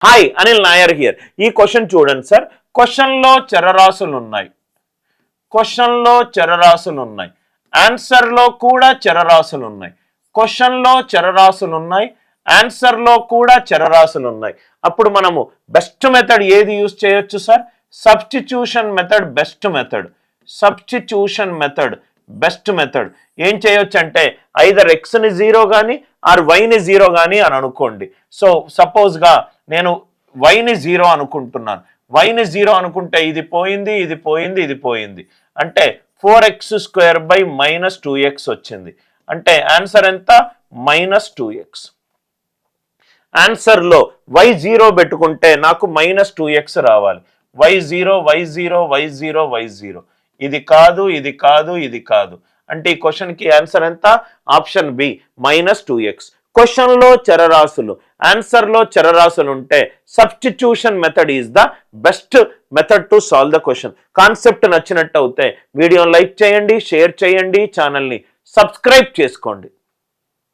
Hi Anil Nair here. ఈ question చూడండి sir. క్వశ్చన్లో చరరాశులు ఉన్నాయి, క్వశ్చన్లో చరరాశులు ఉన్నాయి, ఆన్సర్లో కూడా చరరాశులు ఉన్నాయి. క్వశ్చన్లో చరరాశులు ఉన్నాయి, ఆన్సర్లో కూడా చరరాశులు ఉన్నాయి. అప్పుడు మనము బెస్ట్ మెథడ్ ఏది యూజ్ చేయొచ్చు sir? Substitution method best method. Substitution method best method. ఏం చేయొచ్చు అంటే ఐదర్ ఎక్స్ని జీరో కానీ ఆర్ వైని జీరో కానీ అని అనుకోండి. సో సపోజ్గా నేను వైని జీరో అనుకుంటున్నాను. వైని జీరో అనుకుంటే ఇది పోయింది, ఇది పోయింది, ఇది పోయింది. అంటే 4x² - 2x వచ్చింది. అంటే ఆన్సర్ ఎంత? -2x. ఆన్సర్లో y0 పెట్టుకుంటే నాకు -2x రావాలి. y0 y0 y0 y0. ఇది కాదు, ఇది కాదు, ఇది కాదు. అంటే ఈ క్వశ్చన్కి ఆన్సర్ ఎంత? Option B -2x. క్వశ్చన్లో చరరాశులు, ఆన్సర్లో చరరాశులు ఉంటే substitution method is the best method to solve the question. Concept నచ్చినట్టు అయితే వీడియోని లైక్ చేయండి, షేర్ చేయండి, ఛానల్ని సబ్స్క్రైబ్ చేసుకోండి.